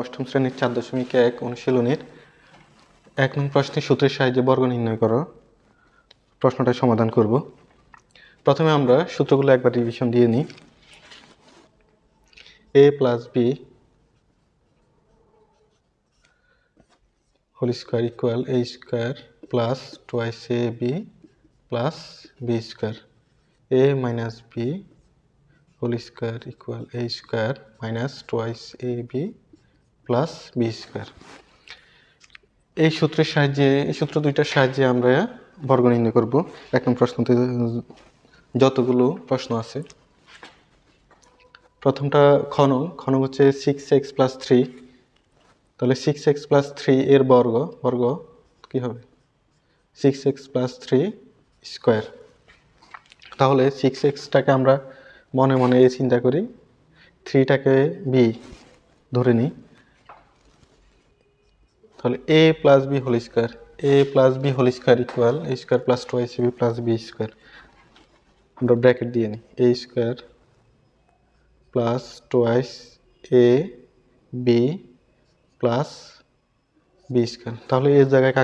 অষ্টম শ্রেণীর 4.1 অনুশীলনীর 1 নং প্রশ্নের সূত্রের সাহায্যে বর্গ নির্ণয় করো। প্রশ্নটা সমাধান করব। প্রথমে আমরা সূত্রগুলো একবার রিভিশন দিয়ে নিই। a plus b whole square equal a square plus twice ab plus b square. a minus b whole square equal a square minus twice ab plus b square. এই সূত্রের সাহায্যে এই সূত্র দুইটার সাহায্যে আমরা বর্গ নির্ণয় করব। এক নম্বর প্রশ্নতে যতগুলো প্রশ্ন আছে, প্রথমটা খ নং হচ্ছে 6x plus 3। তাহলে 6x plus 3 এর বর্গ কি হবে? 6x plus 3 square. তাহলে 6xটাকে আমরা মনে মনে এ চিন্তা করি, 3টাকে বি ধরে নিই। তাহলে a plus b whole square, a plus b whole square equal a square plus twice ab plus b square। আমরা ব্র্যাকেট দিয়ে নিই, a square plus twice a b plus b square। তাহলে এই জায়গায়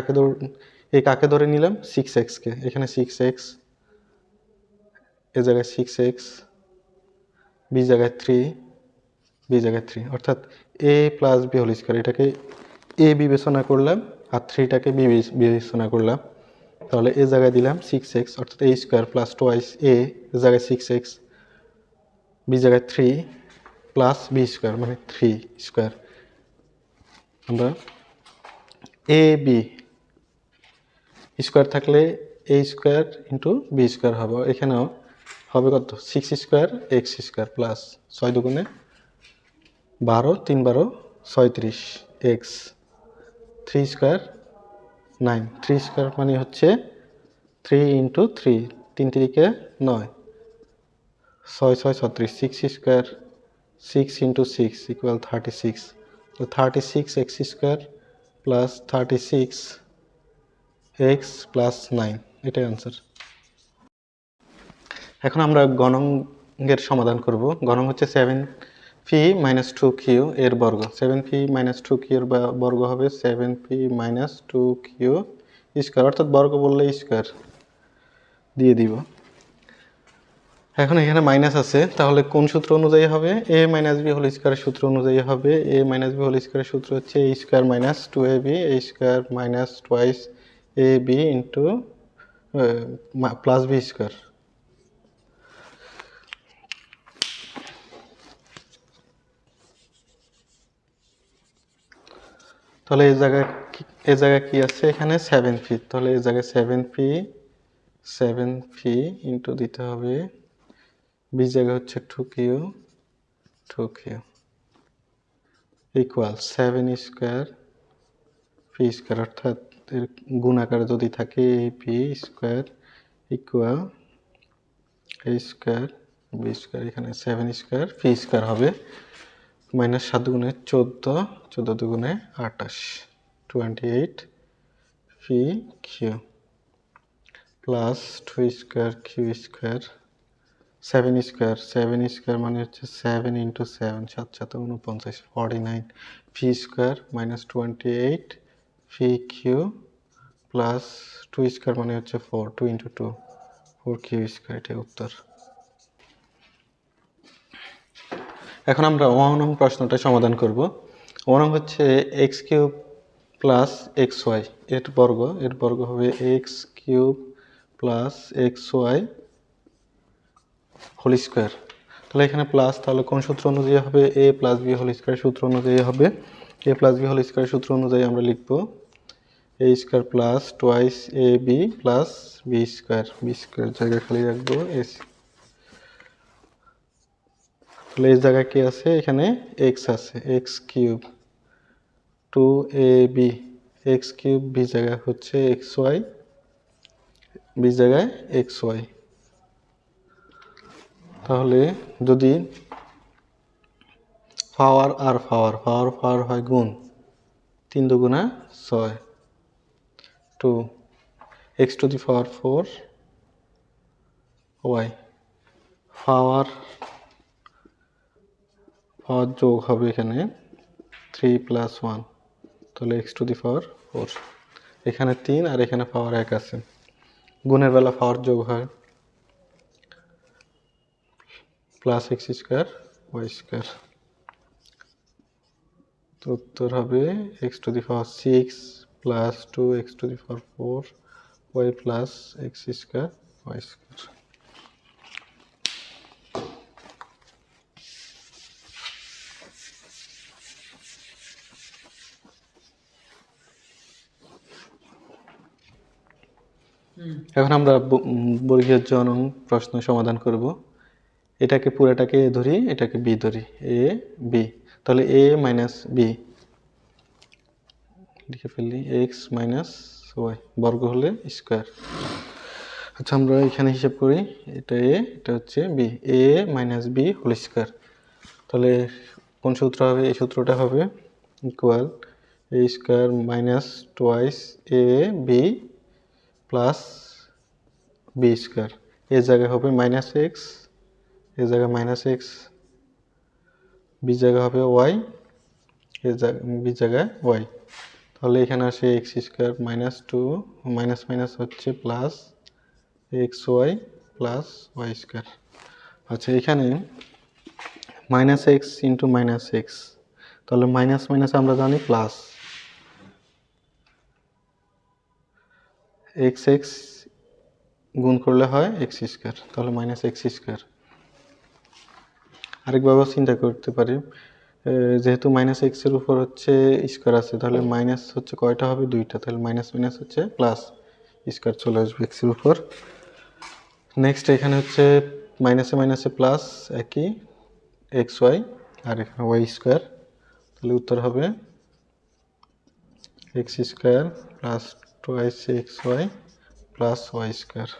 কাকে ধরে নিলাম? 6x কে। এখানে 6x, এই জায়গায় 6x, b জায়গায় 3, b জায়গায় 3, অর্থাৎ a plus b whole square, এটাকে a বিবেচনা করলাম আর 3টাকে b বিবেচনা করলাম। তাহলে এ জায়গায় দিলাম 6x, অর্থাৎ a square plus twice a জায়গায় 6x, b জায়গায় 3 প্লাস b square মানে 3 স্কোয়ার। আমরা a b স্কোয়ার থাকলে a square into b square হবে। এখানেও হবে কত? 6 স্কোয়ার x স্কোয়ার প্লাস 6 দুগুণে 12, 3 12 36 x, 3 স্কোয়ার 9, 3 স্কোয়ার মানে হচ্ছে 3 into 3, 3 তিরিকে 9, 6 6 36, 6 square 6 into 6 equal 36। 36 x square plus 36 x plus 9, এটাই আনসার। এখন আমরা গণকের সমাধান করব। গণক হচ্ছে 7p minus 2q এর বর্গ। 7p minus 2q এর বর্গ হবে 7p minus 2q স্কোয়ার, অর্থাৎ বর্গ বললে স্কোয়ার দিয়ে দিব। এখন এখানে মাইনাস আছে, তাহলে কোন সূত্র অনুযায়ী হবে? a minus b হোল স্কোয়ারের সূত্র অনুযায়ী হবে। a minus b হোল স্কোয়ারের সূত্র হচ্ছে a square minus 2ab, a square minus twice ab into plus b square. তাহলে এই জায়গায় কি আছে? এখানে 7p, তাহলে এই জায়গায় 7p ইন্টু দিতে হবে, b জায়গায় হচ্ছে 2q equal 7 square p square, অর্থাৎ এর গুণাকার যদি থাকে p square equal a square b square. এখানে 7 স্কোয়ার p স্কোয়ার হবে মাইনাস 7 দুগুণে 14, 14 দুগুণে 28, 28 P Q plus 2 square Q square, 7 square মানে হচ্ছে 7 into 7, 7 7 49, 49 P square minus 28 P Q plus 2 square মানে হচ্ছে 4, 2 ইন্টু 2, 4 কিউ স্কোয়ার, এটাই উত্তর। এখন আমরা 1 নং প্রশ্নটা সমাধান করব। 1 নং হচ্ছে X cube plus x Y এর বর্গ হবে X cube plus x Y whole square. তাহলে এখানে প্লাস, তাহলে কোন সূত্র অনুযায়ী হবে? A plus B whole square সূত্র অনুযায়ী হবে। A plus B whole square সূত্র অনুযায়ী আমরা লিখব A square plus twice A B plus B square জায়গায় খালি রাখবো এস। তাহলে এই জায়গায় কি আছে? এখানে এক্স আছে, X cube 2ab X cube, B জায়গায় হচ্ছে এক্স ওয়াই, বি জায়গায় এক্স ওয়াই। তাহলে যদি পাওয়ার আর পাওয়ার হয় গুণ, 3 দুগুণা 6, 2 x to the power 4 y. Power যোগ হবে এখানে 3 প্লাস 1, তাহলে এক্স টু দি পাওয়ার 4। এখানে 3 আর এখানে পাওয়ার 1 আছে, গুণের বেলা পাওয়ার যোগ হয়, plus X square Y square. তো উত্তর হবে X to the power 6 plus 2 X to the power 4 Y plus X square Y square. এখন আমরা বর্গীয় জ নং প্রশ্ন সমাধান করব। এটাকে পুরোটাকে এ ধরি, এটাকে বি ধরি, এ বি, তাহলে এ মাইনাস বি লিখে ফেললি, এক্স মাইনাস ওয়াই বর্গ হলে স্কোয়ার। আচ্ছা আমরা এখানে হিসাব করি, এটা এ, এটা হচ্ছে বি, এ মাইনাস বি হোল স্কোয়ার। তাহলে কোন সূত্র হবে? এই সূত্রটা হবে ইকুয়াল এ স্কোয়ার মাইনাস টোয়াইস এ বি প্লাস বি স্কোয়ার। এর জায়গায় হবে মাইনাস এক্স, এর জায়গায় মাইনাস এক্স, বি জায়গা হবে ওয়াই, এর জায়গা বি জায়গায় ওয়াই। তাহলে এখানে আসে x square minus 2 minus minus হচ্ছে plus x Y plus Y square. আচ্ছা এখানে minus x into minus x, তাহলে মাইনাস মাইনাস আমরা জানি প্লাস, এক্স এক্স গুণ করলে হয় এক্স স্কোয়ার, তাহলে মাইনাস এক্স স্কোয়ার। আরেকভাবে চিন্তা করতে পারি, যেহেতু মাইনাস এক্সের উপর হচ্ছে স্কোয়ার আছে, তাহলে মাইনাস হচ্ছে কয়টা হবে? 2টা, তাহলে মাইনাস মাইনাস হচ্ছে প্লাস, স্কোয়ার চলে আসবে এক্সের উপর। নেক্সট এখানে হচ্ছে মাইনাসে মাইনাসে প্লাস একই এক্স ওয়াই, আর এখানে ওয়াই স্কোয়ার, তাহলে উত্তর হবে X square plus twice X Y plus Y square.